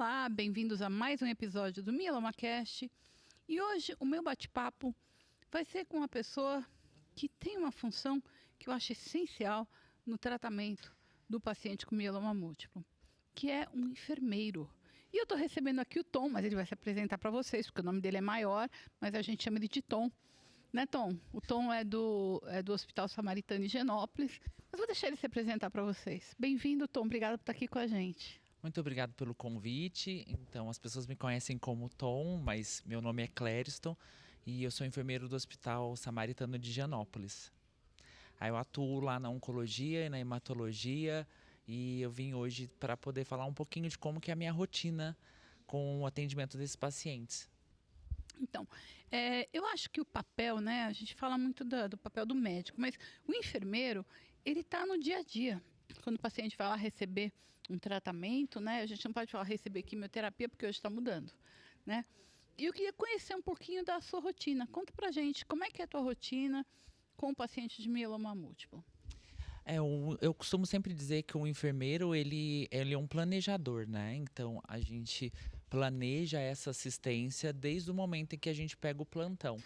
Olá, bem-vindos a mais um episódio do MielamaCast. E hoje o meu bate-papo vai ser com uma pessoa que tem uma função que eu acho essencial no tratamento do paciente com mieloma múltiplo, que é um enfermeiro. E eu estou recebendo aqui o Tom, mas ele vai se apresentar para vocês, porque o nome dele é maior, mas a gente chama ele de Tom. Né, Tom? O Tom é do Hospital Samaritano de Higienópolis, mas vou deixar ele se apresentar para vocês. Bem-vindo, Tom. Obrigada por estar aqui com a gente. Muito obrigado pelo convite. Então, as pessoas me conhecem como Tom, mas meu nome é Clériston e eu sou enfermeiro do Hospital Samaritano de Higienópolis. Aí eu atuo lá na oncologia e na hematologia e eu vim hoje para poder falar um pouquinho de como que é a minha rotina com o atendimento desses pacientes. Então, eu acho que o papel, né? A gente fala muito do papel do médico, mas o enfermeiro, ele está no dia a dia. Quando o paciente vai lá receber um tratamento, né? A gente não pode falar receber quimioterapia porque hoje está mudando, né? E eu queria conhecer um pouquinho da sua rotina. Conta pra gente como é que é a tua rotina com o paciente de mieloma múltiplo. Eu costumo sempre dizer que o enfermeiro ele é um planejador, né? Então a gente planeja essa assistência desde o momento em que a gente pega o plantão.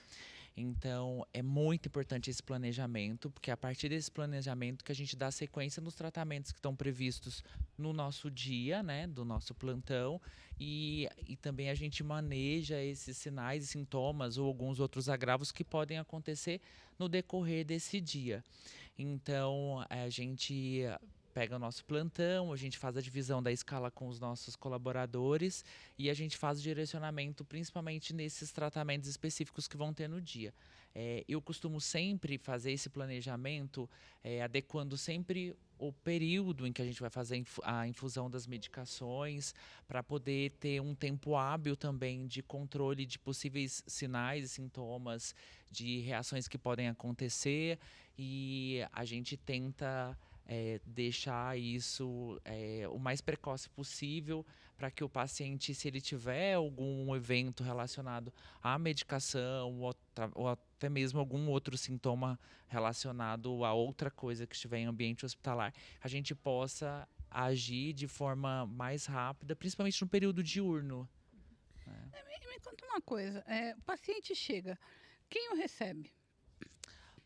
Então é muito importante esse planejamento, porque é a partir desse planejamento que a gente dá sequência nos tratamentos que estão previstos no nosso dia, né? Do nosso plantão, e também a gente maneja esses sinais e sintomas ou alguns outros agravos que podem acontecer no decorrer desse dia. Então a gente pega o nosso plantão, a gente faz a divisão da escala com os nossos colaboradores e a gente faz o direcionamento principalmente nesses tratamentos específicos que vão ter no dia. Eu costumo sempre fazer esse planejamento adequando sempre o período em que a gente vai fazer a infusão das medicações para poder ter um tempo hábil também de controle de possíveis sinais e sintomas de reações que podem acontecer, e a gente tenta deixar isso o mais precoce possível para que o paciente, se ele tiver algum evento relacionado à medicação ou até mesmo algum outro sintoma relacionado a outra coisa que estiver em ambiente hospitalar, a gente possa agir de forma mais rápida, principalmente no período diurno. Né? Me conta uma coisa, o paciente chega, quem o recebe?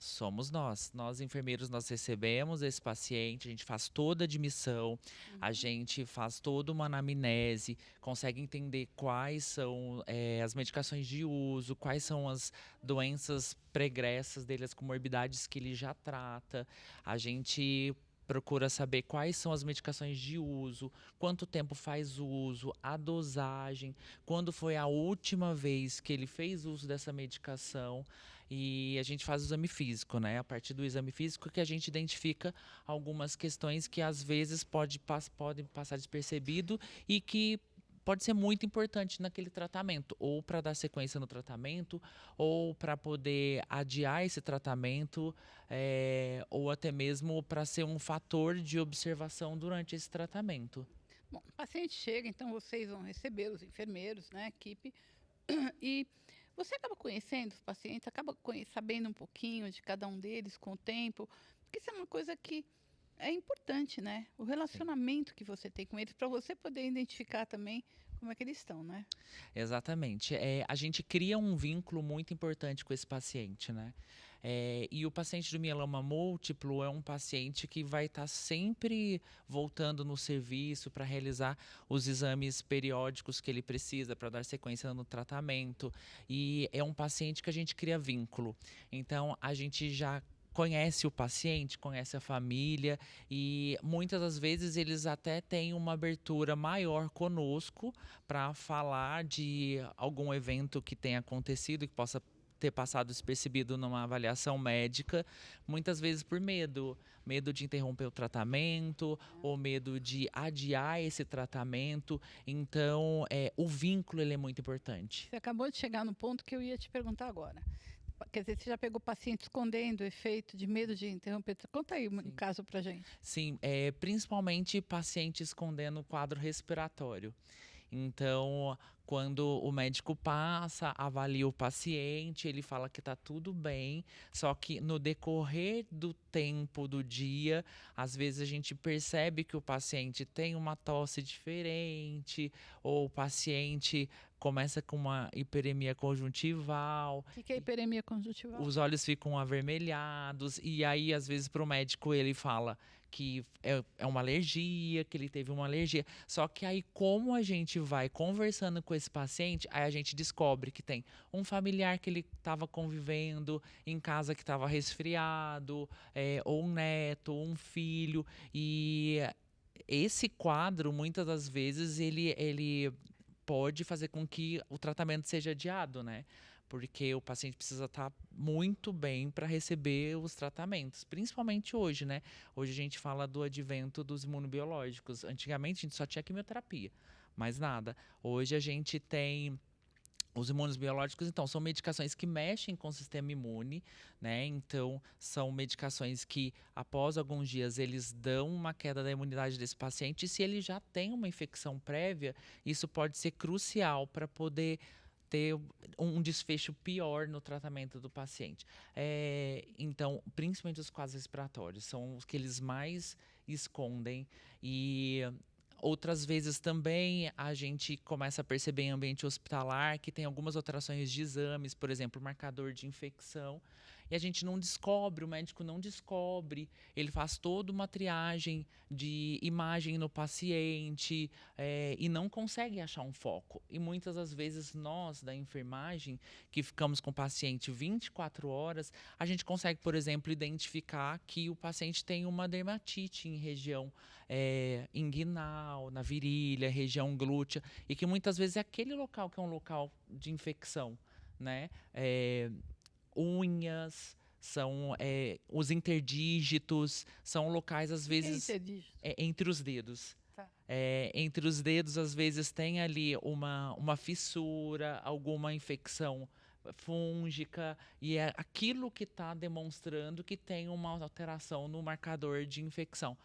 Somos nós enfermeiros, nós recebemos esse paciente, a gente faz toda a admissão, a gente faz toda uma anamnese, consegue entender quais são as medicações de uso, quais são as doenças pregressas dele, as comorbidades que ele já trata. A gente procura saber quais são as medicações de uso, quanto tempo faz uso, a dosagem, quando foi a última vez que ele fez uso dessa medicação, e a gente faz o exame físico, né? A partir do exame físico que a gente identifica algumas questões que às vezes podem passar despercebido e que pode ser muito importante naquele tratamento, ou para dar sequência no tratamento, ou para poder adiar esse tratamento, ou até mesmo para ser um fator de observação durante esse tratamento. Bom, o paciente chega, então vocês vão receber os enfermeiros, né, a equipe, e você acaba conhecendo os pacientes, acaba sabendo um pouquinho de cada um deles com o tempo, porque isso é uma coisa que é importante, né? O relacionamento que você tem com eles, para você poder identificar também como é que eles estão, né? Exatamente. A gente cria um vínculo muito importante com esse paciente, né? E o paciente do mieloma múltiplo é um paciente que vai estar sempre voltando no serviço para realizar os exames periódicos que ele precisa para dar sequência no tratamento. E é um paciente que a gente cria vínculo. Então, a gente já conhece o paciente, conhece a família, e muitas das vezes eles até têm uma abertura maior conosco para falar de algum evento que tenha acontecido, que possa ter passado despercebido numa avaliação médica, muitas vezes por medo de interromper o tratamento ou medo de adiar esse tratamento. Então, o vínculo ele é muito importante. Você acabou de chegar no ponto que eu ia te perguntar agora. Quer dizer, você já pegou paciente escondendo o efeito de medo de interromper? Conta aí um caso pra gente. Sim, principalmente paciente escondendo o quadro respiratório. Então, quando o médico passa, avalia o paciente, ele fala que está tudo bem, só que no decorrer do tempo do dia, às vezes a gente percebe que o paciente tem uma tosse diferente, ou o paciente começa com uma hiperemia conjuntival, O que é hiperemia conjuntival? os olhos ficam avermelhados, e aí, às vezes, para o médico ele fala que é uma alergia, que ele teve uma alergia. Só que aí, como a gente vai conversando com esse paciente, aí a gente descobre que tem um familiar que ele estava convivendo em casa que estava resfriado, ou um neto, ou um filho, e esse quadro, muitas das vezes, ele pode fazer com que o tratamento seja adiado, né? Porque o paciente precisa estar muito bem para receber os tratamentos, principalmente hoje, né? Hoje a gente fala do advento dos imunobiológicos. Antigamente a gente só tinha quimioterapia, mais nada. Hoje a gente tem os imunos biológicos, então, são medicações que mexem com o sistema imune, né? Então, são medicações que, após alguns dias, eles dão uma queda da imunidade desse paciente. E se ele já tem uma infecção prévia, isso pode ser crucial para poder ter um desfecho pior no tratamento do paciente. Então, principalmente os quadros respiratórios, são os que eles mais escondem. E outras vezes também a gente começa a perceber em ambiente hospitalar que tem algumas alterações de exames, por exemplo, marcador de infecção, e a gente não descobre, o médico não descobre, ele faz toda uma triagem de imagem no paciente, e não consegue achar um foco. E muitas das vezes nós, da enfermagem, que ficamos com o paciente 24 horas, a gente consegue, por exemplo, identificar que o paciente tem uma dermatite em região inguinal, na virilha, região glútea, e que muitas vezes é aquele local que é um local de infecção, né? Unhas, são os interdígitos, são locais, às vezes, entre os dedos. Tá. Entre os dedos, às vezes, tem ali uma fissura, alguma infecção fúngica, e é aquilo que está demonstrando que tem uma alteração no marcador de infecção.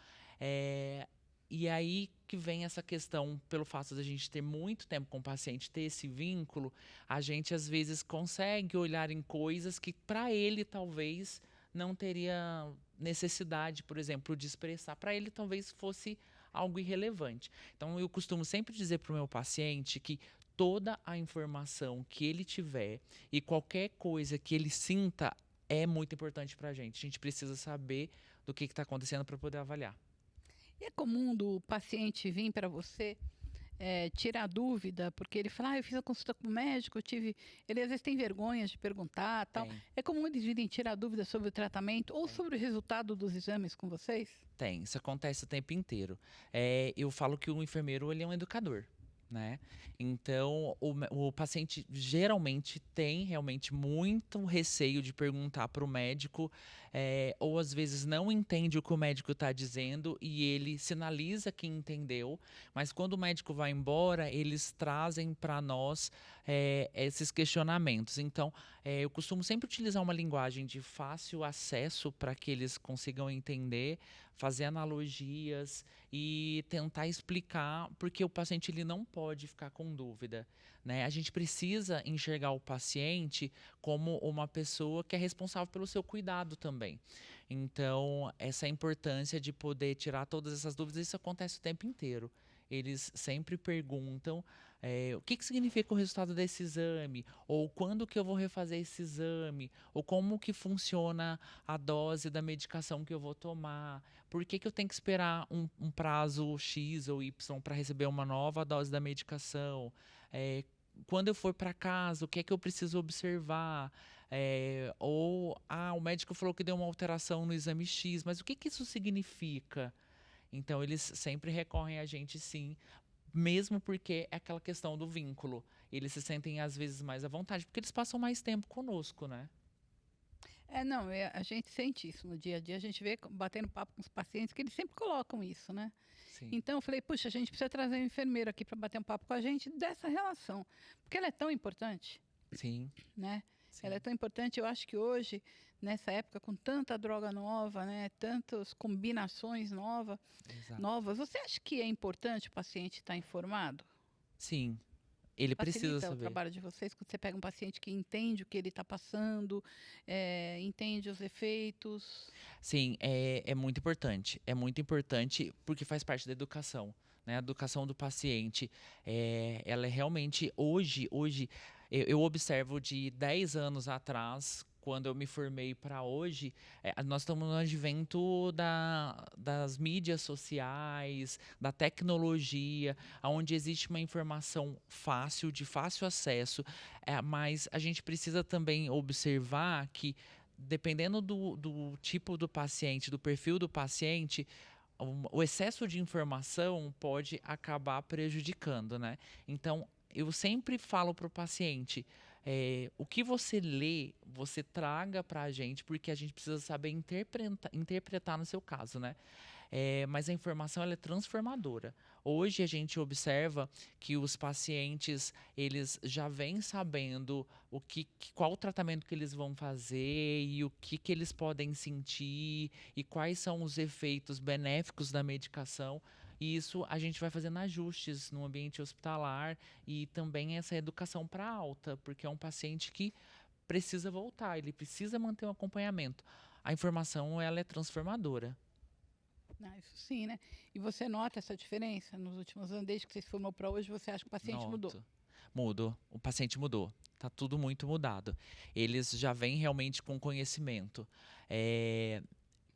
E aí que vem essa questão, pelo fato de a gente ter muito tempo com o paciente, ter esse vínculo, a gente às vezes consegue olhar em coisas que para ele talvez não teria necessidade, por exemplo, de expressar. Para ele talvez fosse algo irrelevante. Então eu costumo sempre dizer para o meu paciente que toda a informação que ele tiver e qualquer coisa que ele sinta é muito importante para a gente. A gente precisa saber do que está acontecendo para poder avaliar. E é comum do paciente vir para você tirar dúvida, porque ele fala, eu fiz a consulta com o médico, ele às vezes tem vergonha de perguntar, tal. Tem. É comum eles virem tirar dúvida sobre o tratamento ou sobre o resultado dos exames com vocês? Tem, isso acontece o tempo inteiro. Eu falo que o enfermeiro ele é um educador, né? Então, o paciente geralmente tem realmente muito receio de perguntar para o médico, ou às vezes não entende o que o médico está dizendo e ele sinaliza que entendeu, mas quando o médico vai embora, eles trazem para nós esses questionamentos. Então, eu costumo sempre utilizar uma linguagem de fácil acesso para que eles consigam entender, fazer analogias e tentar explicar, porque o paciente ele não pode ficar com dúvida, né? A gente precisa enxergar o paciente como uma pessoa que é responsável pelo seu cuidado também. Então, essa importância de poder tirar todas essas dúvidas, isso acontece o tempo inteiro. Eles sempre perguntam o que significa o resultado desse exame, ou quando que eu vou refazer esse exame, ou como que funciona a dose da medicação que eu vou tomar, por que eu tenho que esperar um prazo X ou Y para receber uma nova dose da medicação, quando eu for para casa, o que é que eu preciso observar, o médico falou que deu uma alteração no exame X, mas o que isso significa? Então, eles sempre recorrem a gente, sim, mesmo porque é aquela questão do vínculo. Eles se sentem, às vezes, mais à vontade, porque eles passam mais tempo conosco, né? Não, a gente sente isso no dia a dia, a gente vê batendo papo com os pacientes que eles sempre colocam isso, né? Sim. Então eu falei, puxa, a gente precisa trazer um enfermeiro aqui para bater um papo com a gente dessa relação, porque ela é tão importante, Sim. né? Sim. Ela é tão importante, eu acho que hoje, nessa época, com tanta droga nova, né, tantas combinações novas, Exato. você acha que é importante o paciente estar informado? Sim, ele precisa Facilita o saber. trabalho de vocês quando você pega um paciente que entende o que ele está passando, entende os efeitos. Sim, é muito importante. É muito importante porque faz parte da educação, né? A educação do paciente, ela é realmente hoje eu observo de 10 anos atrás, quando eu me formei para hoje, nós estamos no advento das mídias sociais, da tecnologia, onde existe uma informação fácil, de fácil acesso, mas a gente precisa também observar que dependendo do tipo do paciente, do perfil do paciente, o excesso de informação pode acabar prejudicando, né? Então, eu sempre falo para o paciente, o que você lê, você traga para a gente, porque a gente precisa saber interpretar no seu caso, né? Mas a informação ela é transformadora. Hoje a gente observa que os pacientes eles já vêm sabendo qual o tratamento que eles vão fazer e o que eles podem sentir e quais são os efeitos benéficos da medicação. E isso a gente vai fazendo ajustes no ambiente hospitalar e também essa educação para alta, porque é um paciente que precisa voltar, ele precisa manter um acompanhamento. A informação ela é transformadora. Ah, isso sim, né? E você nota essa diferença nos últimos anos, desde que você se formou para hoje, você acha que o paciente mudou? Noto. Mudou. O paciente mudou. Tá tudo muito mudado. Eles já vêm realmente com conhecimento. É,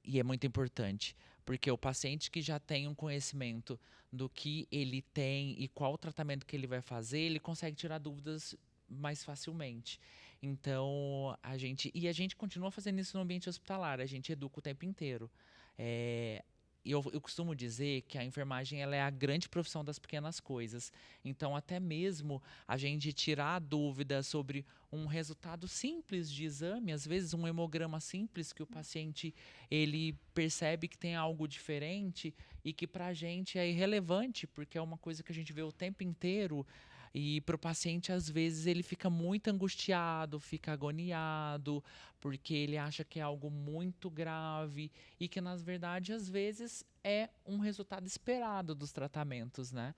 e é muito importante, porque o paciente que já tem um conhecimento do que ele tem e qual o tratamento que ele vai fazer, ele consegue tirar dúvidas mais facilmente. Então, a gente continua fazendo isso no ambiente hospitalar, a gente educa o tempo inteiro. É, e eu costumo dizer que a enfermagem ela é a grande profissão das pequenas coisas. Então, até mesmo a gente tirar dúvidas sobre um resultado simples de exame, às vezes um hemograma simples que o paciente ele percebe que tem algo diferente e que para a gente é irrelevante, porque é uma coisa que a gente vê o tempo inteiro. E para o paciente, às vezes, ele fica muito angustiado, fica agoniado, porque ele acha que é algo muito grave e que, na verdade, às vezes é um resultado esperado dos tratamentos, né?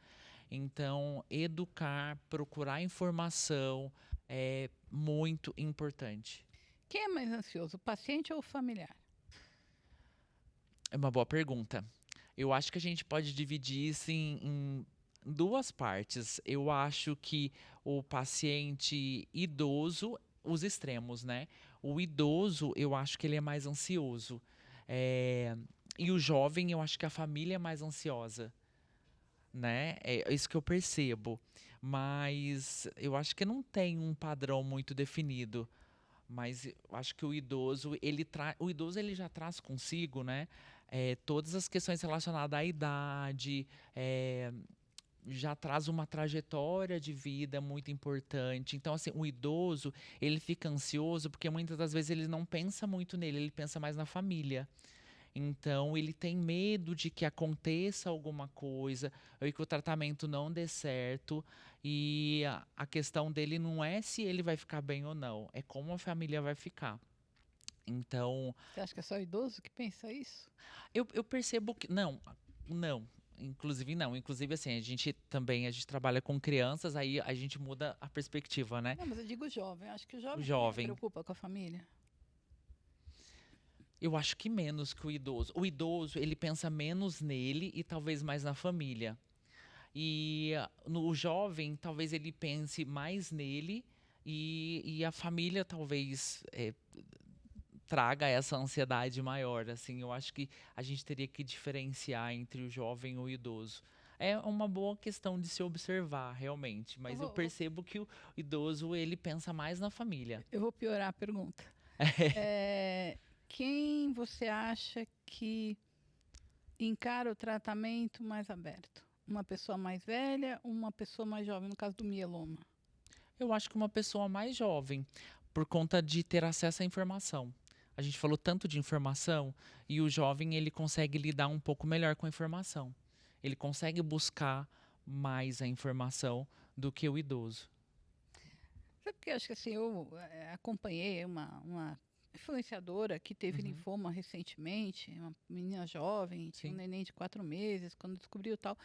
Então, educar, procurar informação é muito importante. Quem é mais ansioso, o paciente ou o familiar? É uma boa pergunta. Eu acho que a gente pode dividir isso em duas partes. Eu acho que o paciente idoso, os extremos, né? O idoso, eu acho que ele é mais ansioso. É, e o jovem, eu acho que a família é mais ansiosa, né? É isso que eu percebo. Mas eu acho que não tem um padrão muito definido. Mas eu acho que o idoso ele já traz consigo, né? Todas as questões relacionadas à idade, já traz uma trajetória de vida muito importante. Então, assim, o idoso, ele fica ansioso porque muitas das vezes ele não pensa muito nele, ele pensa mais na família. Então, ele tem medo de que aconteça alguma coisa, ou que o tratamento não dê certo. E a questão dele não é se ele vai ficar bem ou não, é como a família vai ficar. Então, Você acha que é só idoso que pensa isso? eu percebo que. Não, não. Inclusive, não. Inclusive, assim, a gente trabalha com crianças, aí a gente muda a perspectiva, né? Não, mas eu digo jovem. Eu acho que o O jovem também jovem, preocupa com a família. eu acho que menos que o idoso. O idoso, ele pensa menos nele e talvez mais na família. E no jovem, talvez ele pense mais nele e a família talvez traga essa ansiedade maior. Assim, eu acho que a gente teria que diferenciar entre o jovem e o idoso. É uma boa questão de se observar, realmente. Eu Mas eu vou, vou- percebo que o idoso, ele pensa mais na família. eu vou piorar a pergunta. Quem você acha que encara o tratamento mais aberto? Uma pessoa mais velha ou uma pessoa mais jovem, no caso do mieloma? Eu acho que uma pessoa mais jovem, por conta de ter acesso à informação. A gente falou tanto de informação e o jovem ele consegue lidar um pouco melhor com a informação. Ele consegue buscar mais a informação do que o idoso. Sabe porque eu acho que assim, eu acompanhei uma influenciadora que teve Uhum. linfoma recentemente, uma menina jovem, tinha um Sim. neném de 4 meses, quando descobriu tal.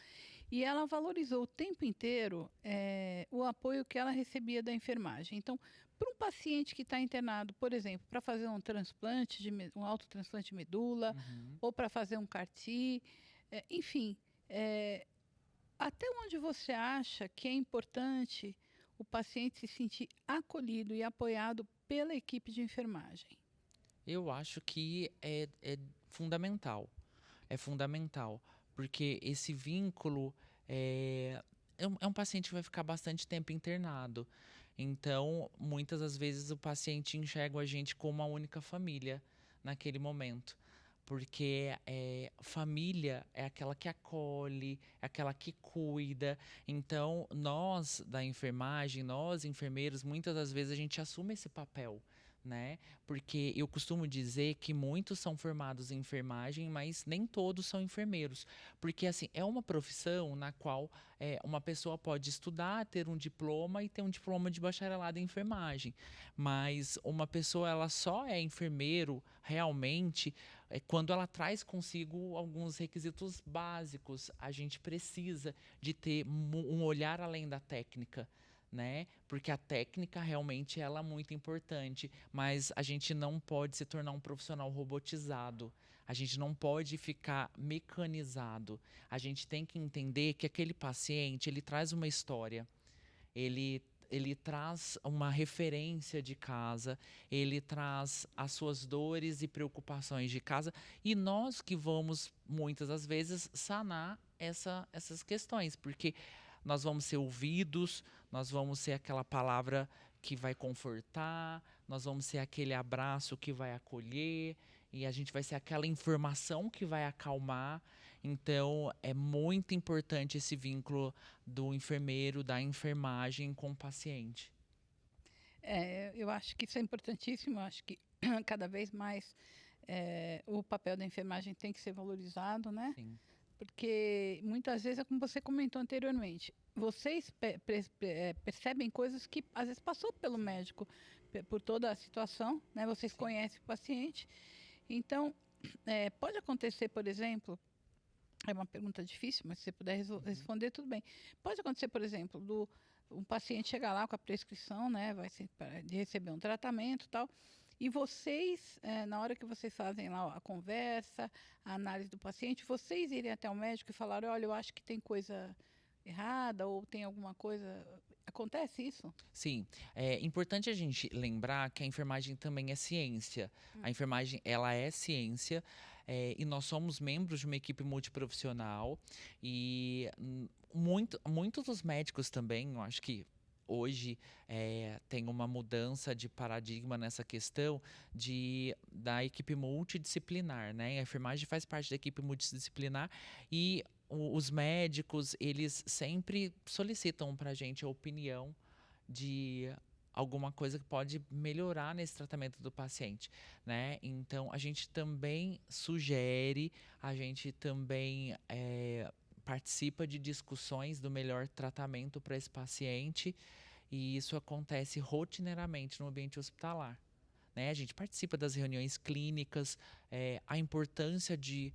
E ela valorizou o tempo inteiro o apoio que ela recebia da enfermagem. Então, para um paciente que está internado, por exemplo, para fazer um transplante, um autotransplante de medula, Uhum. ou para fazer um CAR-T, enfim, eh, até onde você acha que é importante o paciente se sentir acolhido e apoiado pela equipe de enfermagem? Eu acho que é fundamental. É fundamental, porque esse vínculo é um paciente que vai ficar bastante tempo internado. Então, muitas das vezes o paciente enxerga a gente como uma única família naquele momento. Porque família é aquela que acolhe, é aquela que cuida. Então, nós da enfermagem, nós enfermeiros, muitas das vezes a gente assume esse papel, né? Porque eu costumo dizer que muitos são formados em enfermagem, mas nem todos são enfermeiros. Porque, assim, é uma profissão na qual uma pessoa pode estudar, ter um diploma e ter um diploma de bacharelado em enfermagem. Mas uma pessoa, ela só é enfermeiro realmente quando ela traz consigo alguns requisitos básicos. A gente precisa de ter um olhar além da técnica, né? Porque a técnica realmente ela é muito importante, mas a gente não pode se tornar um profissional robotizado. A gente não pode ficar mecanizado. A gente tem que entender que aquele paciente, ele traz uma história. Ele ele traz uma referência de casa, ele traz as suas dores e preocupações de casa, e nós que vamos, muitas das vezes, sanar essas questões, porque nós vamos ser ouvidos, nós vamos ser aquela palavra que vai confortar, nós vamos ser aquele abraço que vai acolher, e a gente vai ser aquela informação que vai acalmar. Então, é muito importante esse vínculo do enfermeiro, da enfermagem com o paciente. Eu acho que isso é importantíssimo, eu acho que cada vez mais o papel da enfermagem tem que ser valorizado, né? Sim, Porque muitas vezes é como você comentou anteriormente, vocês percebem coisas que às vezes passou pelo sim, médico, por toda a situação, né? Vocês sim. conhecem o paciente, então pode acontecer, por exemplo, é uma pergunta difícil, mas se você puder Uhum. responder, tudo bem. Pode acontecer, por exemplo, do um paciente chegar lá com a prescrição, né, vai ser de receber um tratamento, e tal, e vocês, na hora que vocês fazem lá a conversa, a análise do paciente, vocês irem até o médico e falar, olha, eu acho que tem coisa errada ou tem alguma coisa. Acontece isso? Sim, é importante a gente lembrar que a enfermagem também é ciência. A enfermagem, ela é ciência, e nós somos membros de uma equipe multiprofissional e muitos dos médicos também, eu acho que hoje tem uma mudança de paradigma nessa questão da equipe multidisciplinar, né? A enfermagem faz parte da equipe multidisciplinar e os médicos, eles sempre solicitam para a gente a opinião de alguma coisa que pode melhorar nesse tratamento do paciente, né? Então, a gente também sugere, a gente também participa de discussões do melhor tratamento para esse paciente e isso acontece rotineiramente no ambiente hospitalar, né? A gente participa das reuniões clínicas, a importância de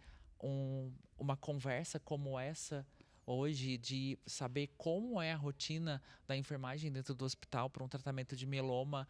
uma conversa como essa hoje, de saber como é a rotina da enfermagem dentro do hospital para um tratamento de mieloma,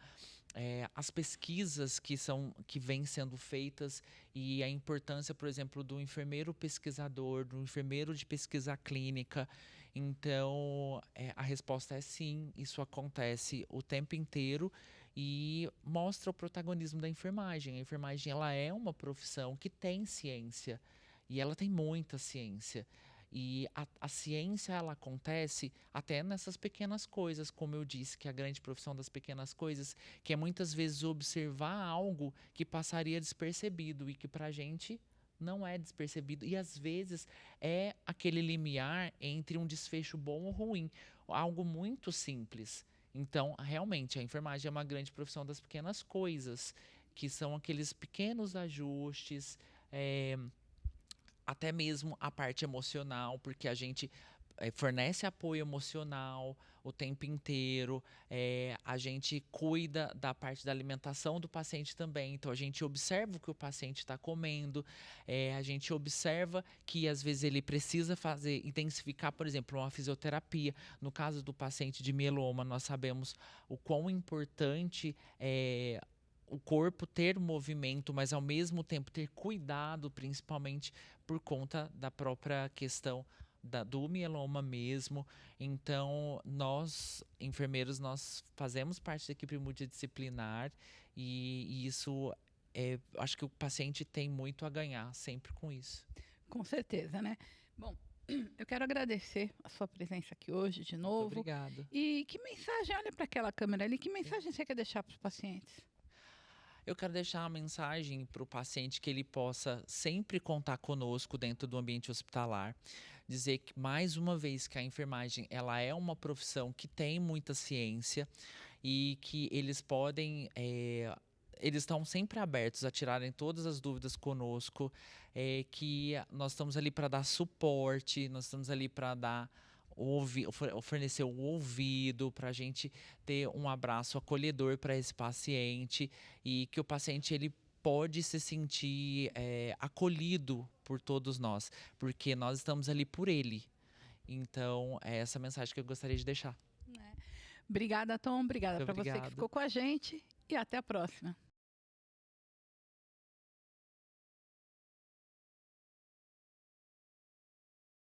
as pesquisas que vêm sendo feitas e a importância, por exemplo, do enfermeiro pesquisador, do enfermeiro de pesquisa clínica. Então, a resposta é sim, isso acontece o tempo inteiro e mostra o protagonismo da enfermagem. A enfermagem, ela é uma profissão que tem ciência e ela tem muita ciência. E a ciência, ela acontece até nessas pequenas coisas, como eu disse, que é a grande profissão das pequenas coisas, que é muitas vezes observar algo que passaria despercebido e que para a gente não é despercebido. E às vezes é aquele limiar entre um desfecho bom ou ruim, algo muito simples. Então, realmente, a enfermagem é uma grande profissão das pequenas coisas, que são aqueles pequenos ajustes, é, até mesmo a parte emocional, porque a gente fornece apoio emocional, o tempo inteiro. A gente cuida da parte da alimentação do paciente também. Então, a gente observa o que o paciente está comendo. A gente observa que, às vezes, ele precisa intensificar, por exemplo, uma fisioterapia. No caso do paciente de mieloma, nós sabemos o quão importante é o corpo ter movimento, mas ao mesmo tempo ter cuidado, principalmente por conta da própria questão do mieloma mesmo. Então, nós, enfermeiros, nós fazemos parte da equipe multidisciplinar e isso, acho que o paciente tem muito a ganhar sempre com isso. Com certeza, né? Bom, eu quero agradecer a sua presença aqui hoje de Muito novo. obrigado. E que mensagem, olha para aquela câmera ali, que mensagem você quer deixar para os pacientes? Eu quero deixar uma mensagem para o paciente que ele possa sempre contar conosco dentro do ambiente hospitalar. Dizer que, mais uma vez, que a enfermagem ela é uma profissão que tem muita ciência e que eles podem... eles estão sempre abertos a tirarem todas as dúvidas conosco, que nós estamos ali para dar suporte, nós estamos ali para dar fornecer o ouvido, para a gente ter um abraço acolhedor para esse paciente e que o paciente ele pode se sentir acolhido por todos nós, porque nós estamos ali por ele. Então, é essa mensagem que eu gostaria de deixar. Obrigada, Tom. Obrigada Muito para você que obrigado. ficou com a gente e até a próxima.